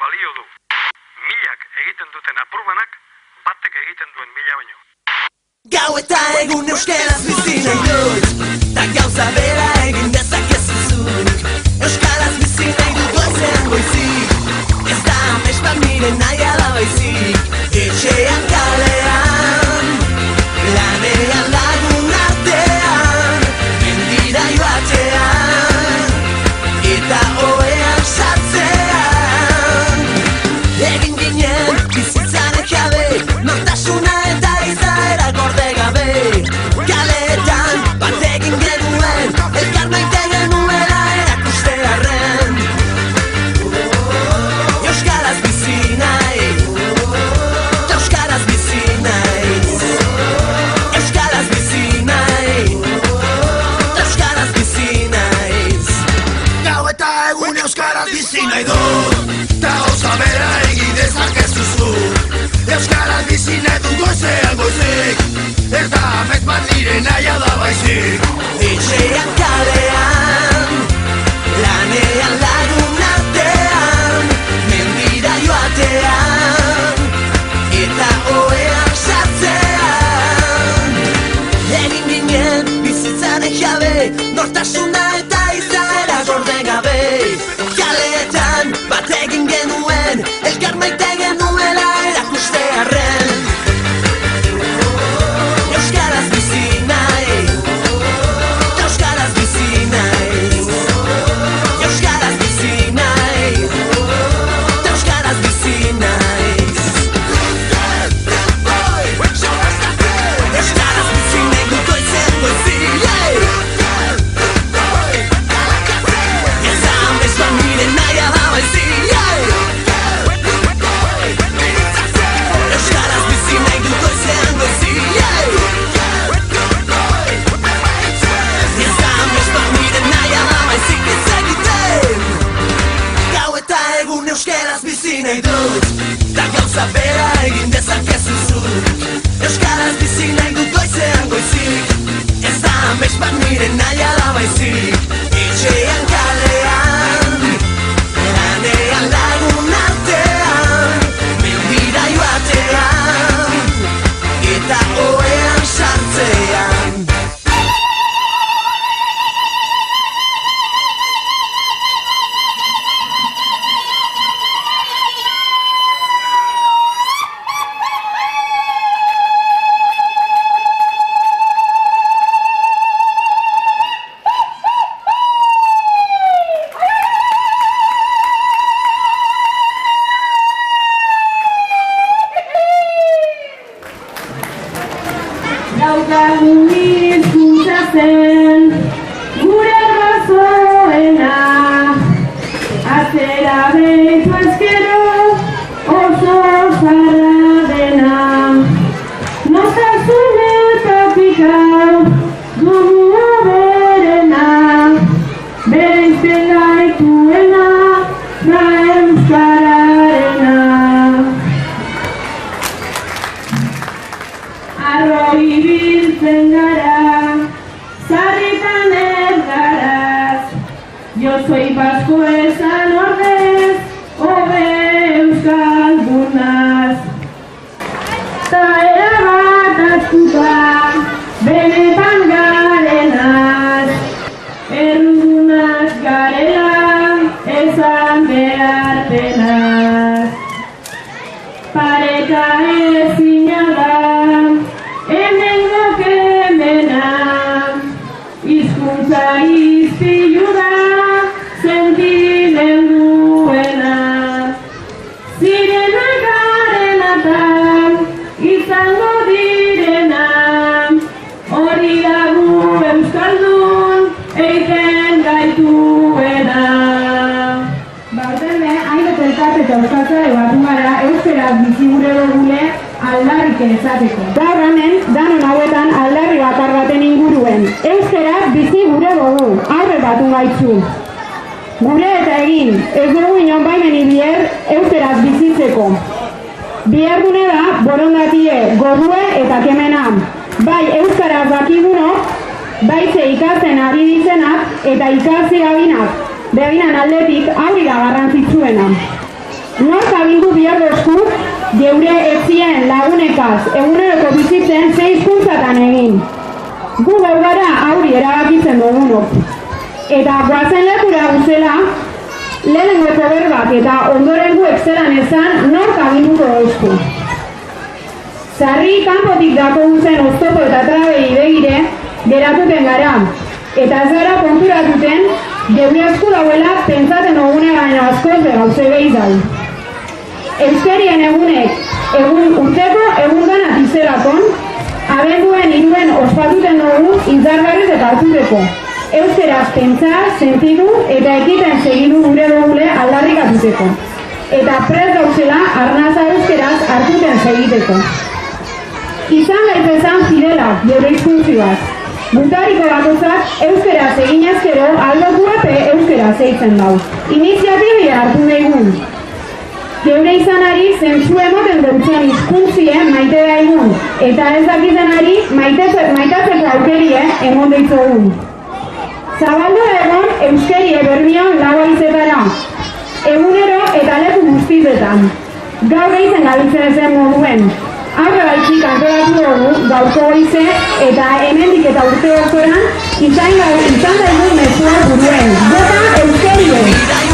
balio du. Milak egiten duten apurbanak, batek egiten duen mila baino. Gau eta egun euskaraz bizi nahi dut, ta gauza bera egin dezakezu zuk. Euskaraz bizi nahi dut goizean goizik, ez da amets bat nire nahia da baizik. Etxean kalean, lanean lagun artean, mendira joatean, eta ohean sartzean. Egin ginen bizitzaren jabe, nortasuna eta izaera gorde gabe. Kaleetan bat egin genuen, elkar maite genuela erakustearren. Euskaraz bizi nahi, euskaraz bizi naiz. Euskaraz bizi nahi, euskaraz bizi naiz. Gau eta egun euskaraz bizi nahi dut, ta gauza bera egin dezakezu zuk. Euskaraz bizi nahi dut goizean goizik, ez da amets bat nire nahia da baizik. Etxean kalean, lanean lagun artean, mendira joatean, eta ohean sartzean. Egin ginen bizitzaren jabe, nortasuna eta izaera gorde gabe. Kaleetan bat egin genuen, elkar maite genuela erakustearren. Euskaraz bizi nahi, euskaraz bizi naiz. Euskaraz bizi nahi, euskaraz bizi naiz. Euskaraz bizi nahi dut goizean goizik. Ez da amets bat nire nahia da baizik. Euskaraz bizi nahi dut goizean goizik. Ez da amets bat nire nahia da baizik ez egiten. Gau eta egun euskaraz bizi nahi dut, ta gauza bera egin dezakezu zuk. Euskaraz bizi nahi dut goizean goizik, ez da amets bat nire nahia da baizik. Etxean kalean, lanean lagun artean, mendira joatean, eta ohean sartzean. Daukagun hizkuntza zen, gure arrazoena, atzera behitu ezkero, oso zarra dena. Nortasun etapika, dugu berena, bereizten gaituena, da euskararena. Arroi biltzen gara, sarritan erdaraz, yo soy vasco esan ordez, hobe euskaldunaz. Ta erabat astuta, benetan garenaz, errudunaz garela, esan behar denaz. Pareka ezina da, hemengo kemena, hizkuntza izpilu da, sentimenduena. Zirena garenatan, izango direna, hori dagu euskaldun, eiten gaituena. Bautene, hainbat elkarte eta euskaltzare batu gara, euskaraz bizi gure dugule, aldarrik ezateko. Gaur hemen, danon hauetan aldarri bakar baten inguruen. Euskaraz bizi gure dugu, aurre batu gaitzu. Gure eta egin, ez dugu inon baimeni bier euskaraz bizitzeko. Bihardune da, borondatie, gorue eta kemena. Bai euskaraz bakigunok, baitze ikasten ari dizenak eta ikasi gabinak. Beginan aldetik hau da garrantzitsuena. Nork agindu biordozku geure etzien lagunekaz eguneroko bizitzen ze hizkuntzatan egin. Gu gaugara aurri erabakitzen dugunok. Eta guazen lekura guzela, lehenengoko berbak eta ondorenguek zelan ezan nork aginduko dozku. Sarri kanpotik dako guzen oztopo eta trabei begire geratuten gara. Eta ez gara konturatuten geure esku dauela pentsaten ogune baino askoz gauze behi dau. Euskarien egunek, urteko egun gana izelakon, abenduen iruen ospatuten dugu intzargarrez eta hartuteko. Euskaraz pentsa, sentidu eta ekiten segidu gure dugule aldarrikatuteko. Eta prest gauzela arnaza euskaraz hartuten segiteko. Izan gaitezan fidelak geure hizkuntzioaz. Gutariko bakotzak euskaraz egin ezkero aldoku epe euskaraz eitzen dau. Iniziatibia hartu daigun. Geure izanari zentzu emoten dutzen hizkuntzien maite daigun. Eta ez dakitenari maitatzeko aukerie emon deitzogun. Zabaldu egon euskerie berbion laua izetara. Egunero eta leku guztietan. Gaur eitzen gabitzen ezen moduen. Aurre baitzik antolatu dugu gaurko goize eta hemendik eta urte osoran izan daigun mezua buruen. Bota euskerie!